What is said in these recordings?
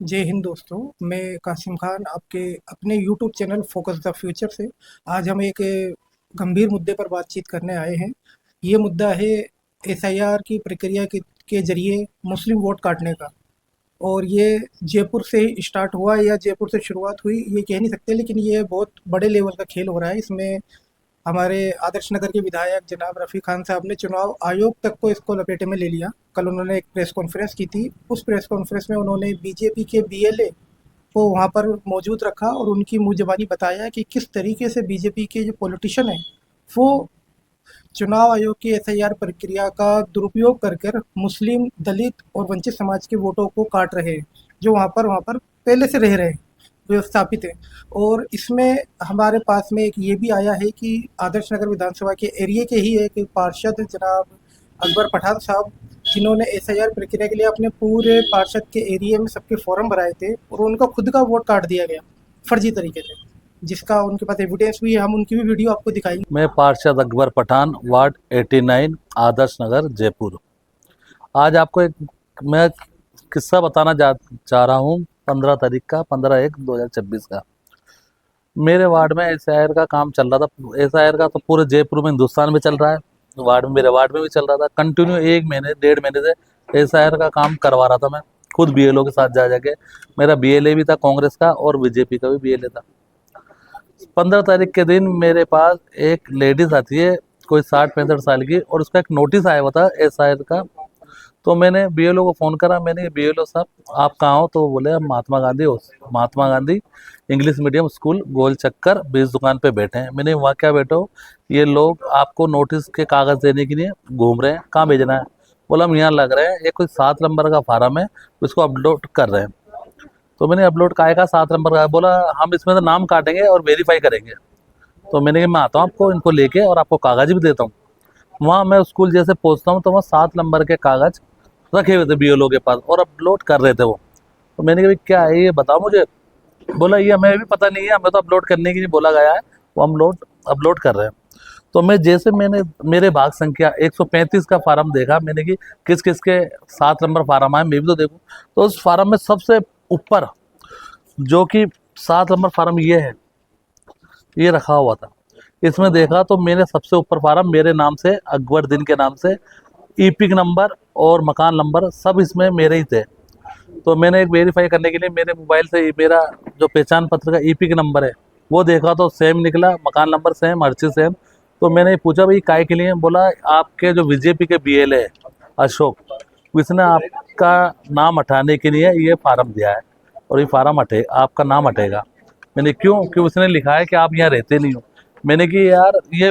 जय हिंद दोस्तों। मैं कासिम खान आपके अपने YouTube channel focus the future से आज हम एक गंभीर मुद्दे पर बातचीत करने आए हैं। ये मुद्दा है एसआईआर की प्रक्रिया के जरिए मुस्लिम वोट काटने का। और ये जयपुर से ही स्टार्ट हुआ या जयपुर से शुरुआत हुई ये कह नहीं सकते, लेकिन ये बहुत बड़े लेवल का खेल हो रहा है। इसमें हमारे आदर्श नगर के विधायक जनाब रफ़ी खान साहब ने चुनाव आयोग तक को इसको लपेटे में ले लिया। कल उन्होंने एक प्रेस कॉन्फ्रेंस की थी। उस प्रेस कॉन्फ्रेंस में उन्होंने बीजेपी के बीएलए को वहाँ पर मौजूद रखा और उनकी मुँह ज़बानी बताया कि किस तरीके से बीजेपी के जो पॉलिटिशियन हैं वो चुनाव आयोग की एसआईआर प्रक्रिया का दुरुपयोग कर कर मुस्लिम, दलित और वंचित समाज के वोटों को काट रहे हैं, जो वहाँ पर पहले से रह रहे हैं, व्यवस्थापित हैं। और इसमें हमारे पास में एक ये भी आया है कि आदर्श नगर विधानसभा के एरिया के ही एक पार्षद जनाब अकबर पठान साहब, जिन्होंने एसआईआर प्रक्रिया के लिए अपने पूरे पार्षद के एरिया में सबके फॉर्म भराए थे और उनका खुद का वोट काट दिया गया फर्जी तरीके से, जिसका उनके पास एविडेंस भी है। हम उनकी भी वीडियो आपको दिखाएंगे। मैं पार्षद अकबर पठान, वार्ड 89, आदर्श नगर, जयपुर। आज आपको एक मैं किस्सा बताना चाह रहा हूँ। 15 तारीख का, 15/1/2026 का मेरे वार्ड में एसआईआर का काम चल रहा था। एसआईआर का तो पूरे जयपुर में, हिंदुस्तान में चल रहा है। वार्ड में, मेरे वार्ड में भी चल रहा था। कंटिन्यू 1 महीने 1.5 महीने से एसआईआर का काम करवा रहा था मैं खुद, बीएलओ के साथ जा जाके। मेरा बीएलए भी था कांग्रेस का और बीजेपी का भी बीएलए था। 15 तारीख के दिन मेरे पास एक लेडीज आती है, कोई 60-65 साल की, और उसका एक नोटिस आया हुआ था एसआईआर का। तो मैंने बीएलओ को फ़ोन करा। मैंने, बीएलओ साहब आप कहाँ हो? तो वो बोले हम Mahatma Gandhi English medium school गोल चक्कर 20 दुकान पे बैठे हैं। मैंने, वहाँ क्या बैठे हो? ये लोग आपको नोटिस के कागज़ देने के लिए घूम रहे हैं, कहाँ भेजना है? बोला हम यहाँ लग रहे हैं, एक कोई 7 नंबर का फार्म है, उसको अपलोड कर रहे हैं। तो मैंने, अपलोड काहे का 7 नंबर का? बोला हम इसमें तो नाम काटेंगे और वेरीफाई करेंगे। तो मैंने कहा मैं आता हूँ आपको इनको लेके और आपको कागज़ भी देता हूँ। वहाँ मैं स्कूल जैसे पहुँचता हूँ तो वहाँ 7 नंबर के कागज़ रखे हुए थे बीएलओ के पास और अपलोड कर रहे थे वो। तो मैंने कहा क्या है ये, बताओ मुझे। बोला ये हमें भी पता नहीं है, हमें तो अपलोड करने के लिए बोला गया है, वो हम लोड अपलोड कर रहे हैं। तो मैंने मेरे भाग संख्या 135 का फार्म देखा। मैंने कि किस किस के 7 नंबर फार्म आए, मैं भी तो देखूँ। तो उस फार्म में सबसे ऊपर जो कि 7 नंबर फार्म ये है, ये रखा हुआ था। इसमें देखा तो मैंने सबसे ऊपर फार्म मेरे नाम से, अकबर के नाम से, ईपिक नंबर और मकान नंबर सब इसमें मेरे ही थे। तो मैंने एक वेरीफाई करने के लिए मेरे मोबाइल से मेरा जो पहचान पत्र का ईपिक नंबर है वो देखा तो सेम निकला, मकान नंबर सेम, हर चीज़ सेम। तो मैंने पूछा भाई काय के लिए? बोला आपके जो बीजेपी के बीएलए है अशोक, उसने आपका नाम हटाने के लिए ये फार्म दिया है और ये फार्म हटे, आपका नाम हटेगा। मैंने क्यों? कि उसने लिखा है कि आप यहाँ रहते नहीं हो। मैंने कि यार ये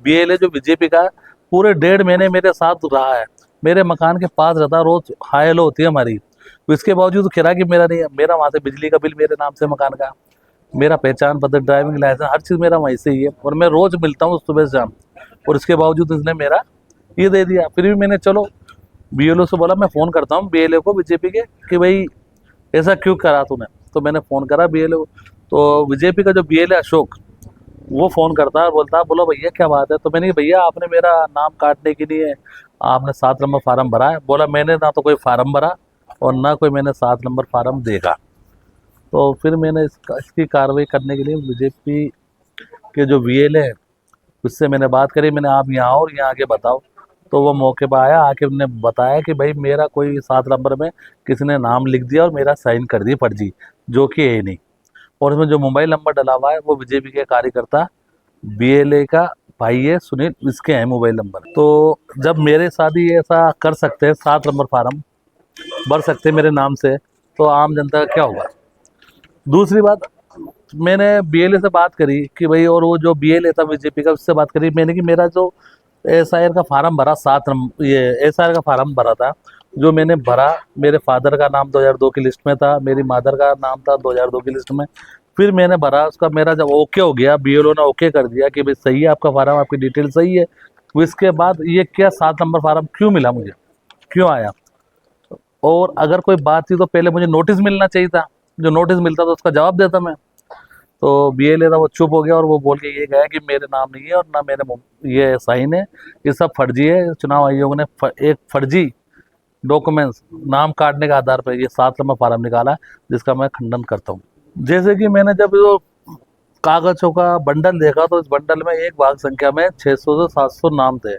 बीएलए जो बीजेपी का है, पूरे 1.5 महीने मेरे साथ रहा है, मेरे मकान के पास रहता है, रोज हाई हेलो होती है हमारी। तो इसके बावजूद किराया कि मेरा नहीं है, मेरा वहाँ से बिजली का बिल मेरे नाम से, मकान का, मेरा पहचान पत्र, ड्राइविंग लाइसेंस, हर चीज़ मेरा वहीं से ही है और मैं रोज मिलता हूँ सुबह से शाम। और इसके बावजूद इसने मेरा ये दे दिया। फिर भी मैंने, चलो बीएलओ से बोला मैं फ़ोन करता हूँ बीएलओ को बीजेपी के कि भाई ऐसा क्यों करा तूने। तो मैंने फ़ोन करा बीएलओ। तो बीजेपी का जो बीएलए अशोक, वो फ़ोन करता है, बोलता है बोलो भैया क्या बात है? तो मैंने कहा भैया आपने मेरा नाम काटने के लिए आपने 7 नंबर फार्म भरा है। बोला मैंने ना तो कोई फार्म भरा और ना कोई मैंने 7 नंबर फार्म देखा। तो फिर मैंने इसकी कार्रवाई करने के लिए बीजेपी के जो वीएलए है उससे मैंने बात करी। मैंने आप यहाँ आओ और यहाँ आके बताओ। तो वो मौके पर आया, आके उन्होंने बताया कि भाई मेरा कोई 7 नंबर में किसी ने नाम लिख दिया और मेरा साइन कर दी फर्जी, जो कि है ही नहीं। और इसमें जो मोबाइल नंबर डला हुआ है वो बीजेपी के कार्यकर्ता बीएलए का भाई है सुनील, इसके हैं मोबाइल नंबर। तो जब मेरे साथ ही ऐसा कर सकते हैं, 7 नंबर फार्म भर सकते हैं मेरे नाम से, तो आम जनता का क्या होगा? दूसरी बात, मैंने बीएलए से बात करी कि भाई, और वो जो बीएलए था बीजेपी का उससे बात करी मैंने कि मेरा जो एसआईआर का फार्म भरा, ये एसआईआर का फार्म भरा था, जो मैंने भरा, मेरे फादर का नाम 2002 की लिस्ट में था, मेरी मदर का नाम था 2002 की लिस्ट में। फिर मैंने भरा उसका, मेरा जब ओके हो गया, बीएलओ ने ओके कर दिया कि भाई सही है आपका फार्म, आपकी डिटेल सही है। तो इसके बाद ये क्या 7 नंबर फार्म क्यों मिला मुझे, क्यों आया? और अगर कोई बात थी तो पहले मुझे नोटिस मिलना चाहिए था, जो नोटिस मिलता तो उसका जवाब देता मैं। तो बीएलए था वो चुप हो गया और वो बोल के ये गया कि मेरे नाम नहीं है और ना मेरे ये साइन है, ये सब फर्जी है। चुनाव आयोग ने एक फर्जी डॉक्यूमेंट्स नाम काटने के आधार पर ये 7 नंबर फार्म निकाला, जिसका मैं खंडन करता हूँ। जैसे कि मैंने जब जो कागजों का बंडल देखा तो इस बंडल में एक भाग संख्या में 600 से 700 नाम थे,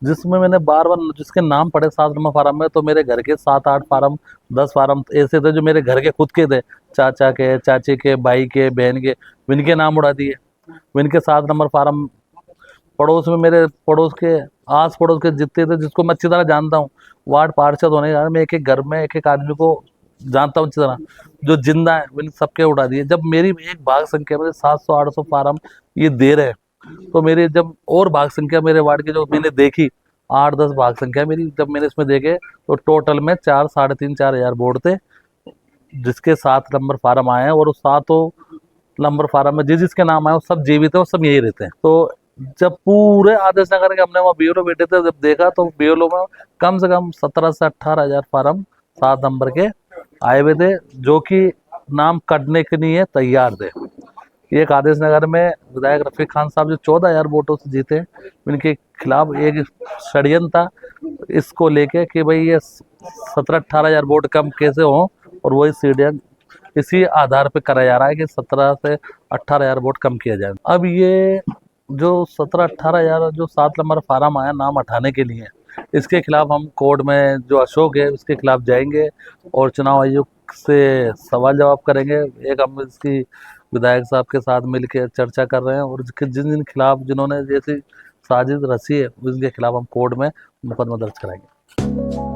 जिसमें मैंने बार बार जिसके नाम पढ़े 7 नंबर फार्म में, तो मेरे घर के 7-8 फार्म 10 फार्म ऐसे थे जो मेरे घर के खुद के थे, चाचा के, चाची के, भाई के, बहन के, इनके नाम उड़ा दिए। इनके 7 नंबर फार्म पड़ोस में, मेरे पड़ोस के, आस पड़ोस के जितने थे जिसको मैं अच्छी तरह जानता हूँ, वार्ड पार्षद होने के कारण मैं एक एक घर में एक एक आदमी को जानता हूँ अच्छी तरह, जो जिंदा है मैंने सबके उड़ा दिए। जब मेरी एक भाग संख्या में 700-800 फार्म ये दे रहे हैं, तो मेरी जब और भाग संख्या मेरे वार्ड की जो मैंने देखी 8-10 भाग संख्या मेरी, जब मैंने इसमें देखे तो टोटल में 4-3.5-4 हज़ार वोट थे, जिसके 7 नंबर फार्म आए हैं। और उस 7 नंबर फार्म में जिसके नाम आए वो सब जीवित है और सब यही रहते हैं। तो जब पूरे आदर्श नगर के हमने वहाँ बीएलओ बैठे थे, जब देखा तो बीएलओ में कम से कम 17 से 18 हज़ार फार्म 7 नंबर के आए हुए थे, जो कि नाम कटने के लिए तैयार थे। एक आदेश नगर में विधायक रफीक खान साहब जो 14 हज़ार वोटों से जीते, इनके खिलाफ एक षड्यंत्र था इसको लेके कि भाई ये 17-18 हज़ार वोट कम कैसे हो, और वही षड्यंत्र इसी आधार पे करा जा रहा है कि 17 से 18 हज़ार वोट कम किया जाए। अब ये जो 17-18 हज़ार जो 7 नंबर फार्म आया नाम हटाने के लिए, इसके खिलाफ हम कोर्ट में जो अशोक है उसके खिलाफ जाएंगे और चुनाव आयोग से सवाल जवाब करेंगे। एक हम इसकी विधायक साहब के साथ मिलकर चर्चा कर रहे हैं, और जिन जिन खिलाफ जिन्होंने जैसी साजिश रची है उनके खिलाफ हम कोर्ट में मुकदमा दर्ज कराएंगे।